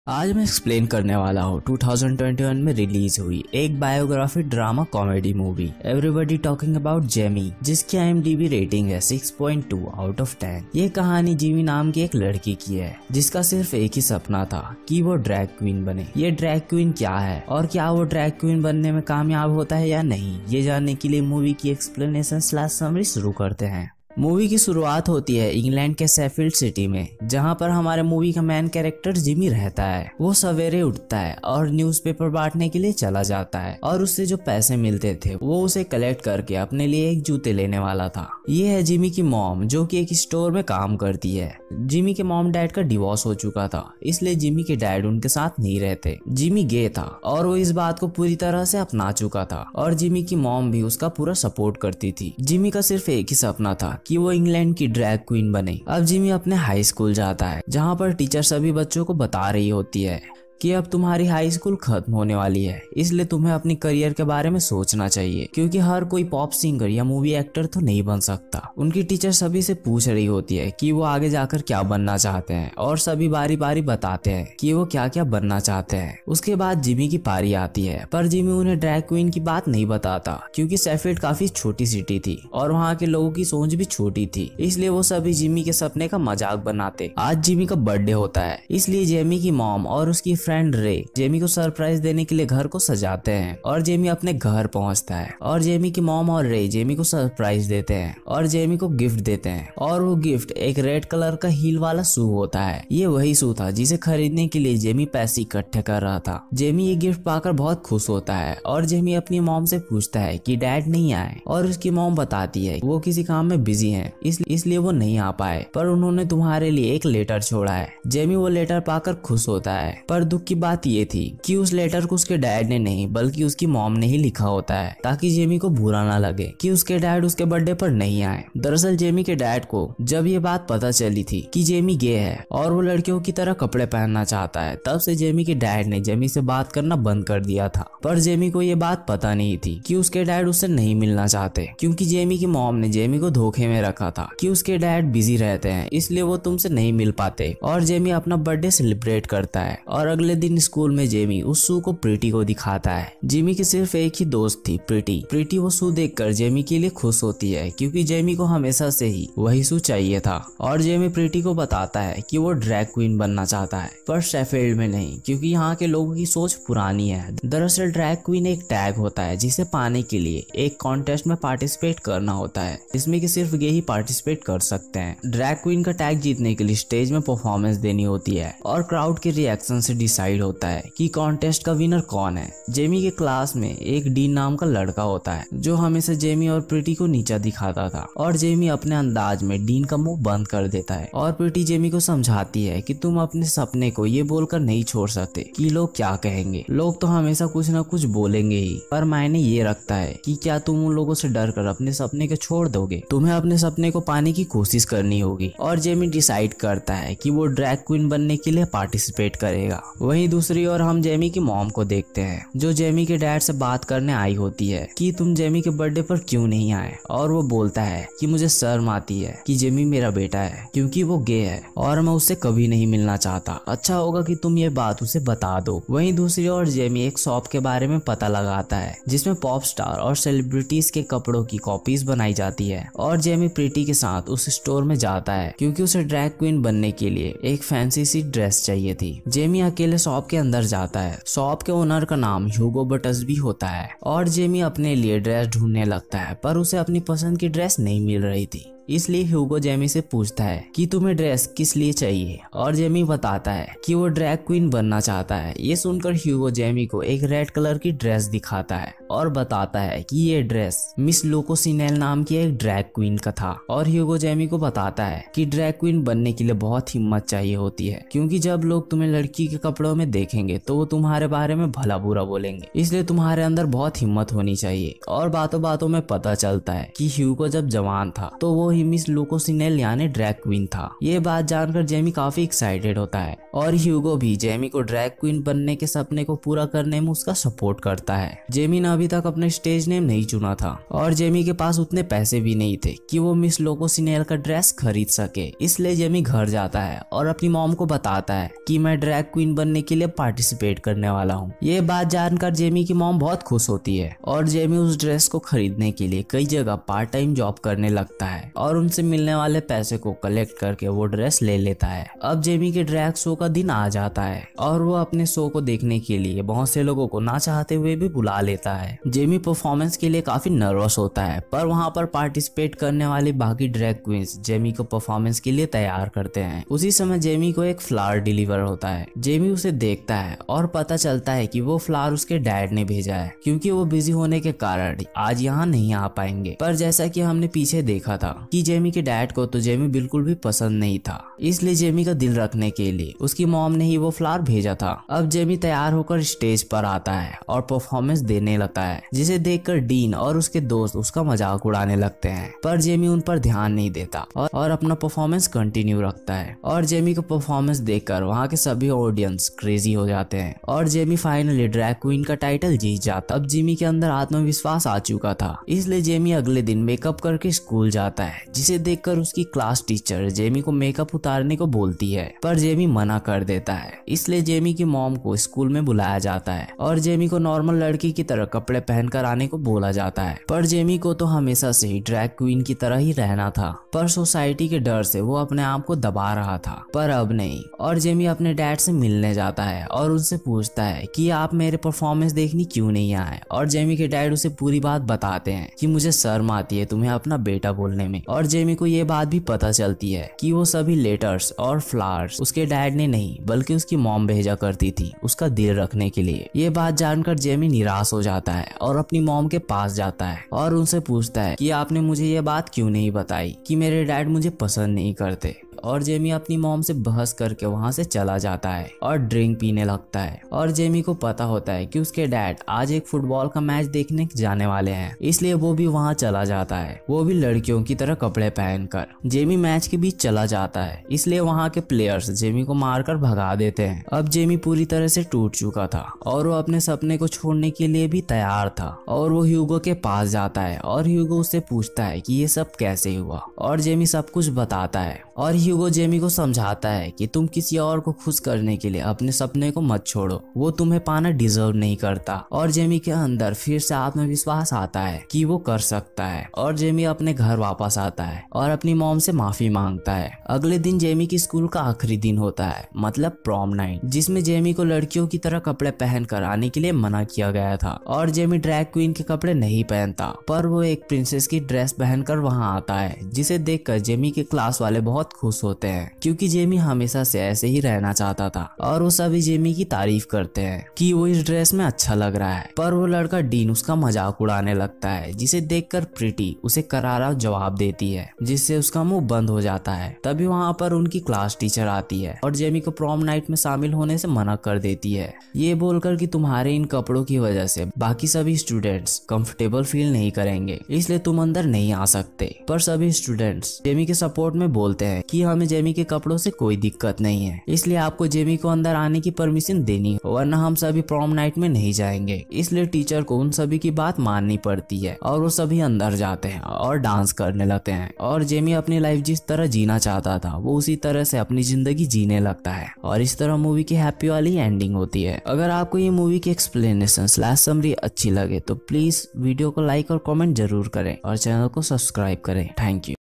आज मैं एक्सप्लेन करने वाला हूँ 2021 में रिलीज हुई एक biography drama comedy movie everybody talking about Jamie, जिसकी IMDb रेटिंग है 6.2 आउट ऑफ 10। ये कहानी जिमी नाम की एक लड़की की है जिसका सिर्फ एक ही सपना था कि वो ड्रैग क्वीन बने। ये ड्रैग क्वीन क्या है और क्या वो ड्रैग क्वीन बनने में कामयाब होता है या नहीं, ये जानने के लिए मूवी की एक्सप्लेनेशन / समरी शुरू करते हैं। मूवी की शुरुआत होती है इंग्लैंड के शेफील्ड सिटी में, जहां पर हमारे मूवी का मेन कैरेक्टर जिमी रहता है। वो सवेरे उठता है और न्यूज़पेपर बांटने के लिए चला जाता है और उससे जो पैसे मिलते थे वो उसे कलेक्ट करके अपने लिए एक जूते लेने वाला था। ये है जिमी की मॉम, जो कि एक स्टोर में काम करती है। जिमी के मॉम डैड का डिवोर्स हो चुका था, इसलिए जिमी के डैड उनके साथ नहीं रहते। जिमी गे था और वो इस बात को पूरी तरह से अपना चुका था और जिमी की मॉम भी उसका पूरा सपोर्ट करती थी। जिमी का सिर्फ एक ही सपना था कि वो इंग्लैंड की ड्रैग क्वीन बने। अब जिमी अपने हाई स्कूल जाता है, जहाँ पर टीचर सभी बच्चों को बता रही होती है कि अब तुम्हारी हाई स्कूल खत्म होने वाली है, इसलिए तुम्हें अपनी करियर के बारे में सोचना चाहिए, क्योंकि हर कोई पॉप सिंगर या मूवी एक्टर तो नहीं बन सकता। उनकी टीचर सभी से पूछ रही होती है कि वो आगे जाकर क्या बनना चाहते हैं और सभी बारी बारी बताते हैं कि वो क्या क्या बनना चाहते हैं। उसके बाद जिमी की पारी आती है, पर जिमी उन्हें ड्रैग क्वीन की बात नहीं बताता, क्योंकि शेफील्ड काफी छोटी सिटी थी और वहाँ के लोगों की सोच भी छोटी थी, इसलिए वो सभी जिमी के सपने का मजाक बनाते। आज जिमी का बर्थडे होता है, इसलिए जेमी की मॉम और उसकी फ्रेंड रे जेमी को सरप्राइज देने के लिए घर को सजाते हैं और जेमी अपने घर पहुंचता है और जेमी की मॉम और रे जेमी को सरप्राइज देते हैं और जेमी को गिफ्ट देते हैं और वो गिफ्ट एक रेड कलर का हील वाला शू होता है। ये वही शू था जिसे खरीदने के लिए जेमी पैसे इकट्ठे कर रहा था। जेमी ये गिफ्ट पाकर बहुत खुश होता है और जेमी अपनी मॉम से पूछता है कि डैड नहीं आए और उसकी मॉम बताती है वो किसी काम में बिजी हैं, इसलिए वो नहीं आ पाए, पर उन्होंने तुम्हारे लिए एक लेटर छोड़ा है। जेमी वो लेटर पाकर खुश होता है, पर दुख की बात ये थी कि उस लेटर को उसके डैड ने नहीं बल्कि उसकी मॉम ने ही लिखा होता है, ताकि जेमी को बुरा ना लगे कि उसके डैड उसके बर्थडे पर नहीं आए। दरअसल जेमी के डैड को जब ये बात पता चली थी कि जेमी गे है और वो लड़कियों की तरह कपड़े पहनना चाहता है, तब से जेमी के डैड ने जेमी से बात करना बंद कर दिया था। पर जेमी को ये बात पता नहीं थी कि उसके डैड उससे नहीं मिलना चाहते, क्योंकि जेमी की मॉम ने जेमी को धोखे में रखा था कि उसके डैड बिजी रहते हैं, इसलिए वो तुमसे नहीं मिल पाते। और जेमी अपना बर्थडे सेलिब्रेट करता है और अगले दिन स्कूल में जेमी उस शू को प्रीटी को दिखाता है। जेमी की सिर्फ एक ही दोस्त थी, प्रीटी वो शू देखकर जेमी के लिए खुश होती है, क्योंकि जेमी को हमेशा से ही वही शू चाहिए था। और जेमी प्रीटी को बताता है कि वो ड्रैग क्वीन बनना चाहता है, पर शेफील्ड में नहीं, क्योंकि यहाँ के लोगों की सोच पुरानी है। दरअसल ड्रैग क्वीन एक टैग होता है जिसे पाने के लिए एक कॉन्टेस्ट में पार्टिसिपेट करना होता है, जिसमें कि सिर्फ गे ही पार्टिसिपेट कर सकते हैं। ड्रैग क्वीन का टैग जीतने के लिए स्टेज में परफॉर्मेंस देनी होती है और क्राउड के रिएक्शन से डिसाइड होता है कि कॉन्टेस्ट का विनर कौन है। जेमी के क्लास में एक डीन नाम का लड़का होता है जो हमेशा जेमी और प्रीटी को नीचा दिखाता था, और जेमी अपने अंदाज में डीन का मुंह बंद कर देता है और प्रीटी जेमी को समझाती है कि तुम अपने सपने को ये बोलकर नहीं छोड़ सकते कि लोग क्या कहेंगे। लोग तो हमेशा कुछ ना कुछ बोलेंगे ही, पर मायने ये रखता है कि क्या तुम उन लोगों से डर कर अपने सपने को छोड़ दोगे। तुम्हें अपने सपने को पाने की कोशिश करनी होगी। और जेमी डिसाइड करता है कि वो ड्रैग क्वीन बनने के लिए पार्टिसिपेट करेगा। वहीं दूसरी ओर हम जेमी की मॉम को देखते हैं, जो जेमी के डैड से बात करने आई होती है कि तुम जेमी के बर्थडे पर क्यों नहीं आए, और वो बोलता है कि मुझे शर्म आती है कि जेमी मेरा बेटा है, क्योंकि वो गे है और मैं उससे कभी नहीं मिलना चाहता। अच्छा होगा कि तुम ये बात उसे बता दो। वहीं दूसरी ओर जेमी एक शॉप के बारे में पता लगाता है जिसमें पॉप स्टार और सेलिब्रिटीज के कपड़ों की कॉपीज बनाई जाती है, और जेमी प्रीटी के साथ उस स्टोर में जाता है क्योंकि उसे ड्रैग क्वीन बनने के लिए एक फैंसी सी ड्रेस चाहिए थी। जेमी अकेले शॉप के अंदर जाता है। शॉप के ओनर का नाम ह्यूगो बटसबी होता है और जेमी अपने लिए ड्रेस ढूंढने लगता है, पर उसे अपनी पसंद की ड्रेस नहीं मिल रही थी। इसलिए ह्यूगो जेमी से पूछता है कि तुम्हें ड्रेस किस लिए चाहिए, और जेमी बताता है कि वो ड्रैग क्वीन बनना चाहता है। ये सुनकर ह्यूगो जेमी को एक रेड कलर की ड्रेस दिखाता है और बताता है कि ये ड्रेस मिस लोको सिनेल नाम की एक ड्रैग क्वीन का था। और ह्यूगो जेमी को बताता है कि ड्रैग क्वीन बनने के लिए बहुत हिम्मत चाहिए होती है, क्योंकि जब लोग तुम्हें लड़की के कपड़ों में देखेंगे तो वो तुम्हारे बारे में भला बुरा बोलेंगे, इसलिए तुम्हारे अंदर बहुत हिम्मत होनी चाहिए। और बातों बातों में पता चलता है कि ह्यूगो जब जवान था तो वो वही मिस लुकोसिनेल यानी ड्रैग क्वीन था। ये बात जानकर जेमी काफी एक्साइटेड होता है और ह्यूगो भी जेमी को ड्रैग क्वीन बनने के सपने को पूरा करने में उसका सपोर्ट करता है। जेमी ने अभी तक अपना स्टेज नेम नहीं चुना था और जेमी के पास उतने पैसे भी नहीं थे कि वो मिस लुकोसिनेल का ड्रेस खरीद सके। इसलिए जेमी घर जाता है और अपनी मॉम को बताता है कि मैं ड्रैग क्वीन बनने के लिए पार्टिसिपेट करने वाला हूँ। ये बात जानकर जेमी की मॉम बहुत खुश होती है और जेमी उस ड्रेस को खरीदने के लिए कई जगह पार्ट टाइम जॉब करने लगता है और उनसे मिलने वाले पैसे को कलेक्ट करके वो ड्रेस ले लेता है। अब जेमी के ड्रैग शो का दिन आ जाता है और वो अपने शो को देखने के लिए बहुत से लोगों को ना चाहते हुए भी बुला लेता है। जेमी परफॉर्मेंस के लिए काफी नर्वस होता है, पर वहाँ पर पार्टिसिपेट करने वाले बाकी ड्रैग क्वींस जेमी को परफॉर्मेंस के लिए तैयार करते हैं। उसी समय जेमी को एक फ्लावर डिलीवर होता है। जेमी उसे देखता है और पता चलता है कि वो फ्लावर उसके डैड ने भेजा है, क्योंकि वो बिजी होने के कारण आज यहाँ नहीं आ पाएंगे। पर जैसा कि हमने पीछे देखा था कि जेमी के डैड को तो जेमी बिल्कुल भी पसंद नहीं था, इसलिए जेमी का दिल रखने के लिए उसकी मॉम ने ही वो फ्लावर भेजा था। अब जेमी तैयार होकर स्टेज पर आता है और परफॉर्मेंस देने लगता है, जिसे देखकर डीन और उसके दोस्त उसका मजाक उड़ाने लगते हैं। पर जेमी उन पर ध्यान नहीं देता और अपना परफॉर्मेंस कंटिन्यू रखता है। और जेमी का परफॉर्मेंस देखकर वहाँ के सभी ऑडियंस क्रेजी हो जाते हैं और जेमी फाइनली ड्रैग क्वीन का टाइटल जीत जाता। अब जेमी के अंदर आत्मविश्वास आ चुका था, इसलिए जेमी अगले दिन मेकअप करके स्कूल जाता है, जिसे देखकर उसकी क्लास टीचर जेमी को मेकअप उतारने को बोलती है, पर जेमी मना कर देता है। इसलिए जेमी की मॉम को स्कूल में बुलाया जाता है और जेमी को नॉर्मल लड़की की तरह कपड़े पहनकर आने को बोला जाता है। पर जेमी को तो हमेशा से ही ड्रैग क्वीन की तरह ही रहना था, पर सोसाइटी के डर से वो अपने आप को दबा रहा था, पर अब नहीं। और जेमी अपने डैड से मिलने जाता है और उनसे पूछता है कि आप मेरे परफॉर्मेंस देखने क्यों नहीं आए। और जेमी के डैड उसे पूरी बात बताते हैं कि मुझे शर्म आती है तुम्हें अपना बेटा बोलने में। और जेमी को ये बात भी पता चलती है कि वो सभी लेटर्स और फ्लावर्स उसके डैड ने नहीं बल्कि उसकी मॉम भेजा करती थी उसका दिल रखने के लिए। ये बात जानकर जेमी निराश हो जाता है और अपनी मॉम के पास जाता है और उनसे पूछता है कि आपने मुझे ये बात क्यों नहीं बताई कि मेरे डैड मुझे पसंद नहीं करते। और जेमी अपनी मॉम से बहस करके वहाँ से चला जाता है और ड्रिंक पीने लगता है। और जेमी को पता होता है कि उसके डैड आज एक फुटबॉल का मैच देखने जाने वाले हैं, इसलिए वो भी वहाँ चला जाता है, वो भी लड़कियों की तरह कपड़े पहनकर। जेमी मैच के बीच चला जाता है, इसलिए वहाँ के प्लेयर्स जेमी को मारकर भगा देते हैं। अब जेमी पूरी तरह से टूट चुका था और वो अपने सपने को छोड़ने के लिए भी तैयार था। और वो ह्यूगो के पास जाता है और ह्यूगो उससे पूछता है कि ये सब कैसे हुआ, और जेमी सब कुछ बताता है। और ह्यूगो जेमी को समझाता है कि तुम किसी और को खुश करने के लिए अपने सपने को मत छोड़ो, वो तुम्हें पाना डिजर्व नहीं करता। और जेमी के अंदर फिर से आत्मविश्वास आता है कि वो कर सकता है। और जेमी अपने घर वापस आता है और अपनी मॉम से माफी मांगता है। अगले दिन जेमी की स्कूल का आखिरी दिन होता है, मतलब प्रॉम नाइट, जिसमें जेमी को लड़कियों की तरह कपड़े पहनकर आने के लिए मना किया गया था। और जेमी ड्रैग क्वीन के कपड़े नहीं पहनता, पर वो एक प्रिंसेस की ड्रेस पहनकर वहाँ आता है, जिसे देखकर जेमी के क्लास वाले बहुत खुश होते हैं, क्योंकि जेमी हमेशा से ऐसे ही रहना चाहता था। और वो सभी जेमी की तारीफ करते हैं कि वो इस ड्रेस में अच्छा लग रहा है। पर वो लड़का डीन उसका मजाक उड़ाने लगता है, जिसे देखकर प्रीटी उसे करारा जवाब देती है, जिससे उसका मुंह बंद हो जाता है। तभी वहाँ पर उनकी क्लास टीचर आती है और जेमी को प्रॉम नाइट में शामिल होने से मना कर देती है, ये बोलकर कि तुम्हारे इन कपड़ों की वजह से बाकी सभी स्टूडेंट्स कंफर्टेबल फील नहीं करेंगे, इसलिए तुम अंदर नहीं आ सकते। पर सभी स्टूडेंट्स जेमी के सपोर्ट में बोलते हैं कि हमें जेमी के कपड़ों से कोई दिक्कत नहीं है, इसलिए आपको जेमी को अंदर आने की परमिशन देनी, वरना हम सभी प्रॉम नाइट में नहीं जाएंगे। इसलिए टीचर को उन सभी की बात माननी पड़ती है और वो सभी अंदर जाते हैं और डांस करने लगते हैं। और जेमी अपनी लाइफ जिस तरह जीना चाहता था वो उसी तरह से अपनी जिंदगी जीने लगता है। और इस तरह मूवी की हैप्पी वाली एंडिंग होती है। अगर आपको ये मूवी की एक्सप्लेनेशन / समरी अच्छी लगे तो प्लीज वीडियो को लाइक और कमेंट जरूर करें और चैनल को सब्सक्राइब करें। Thank you.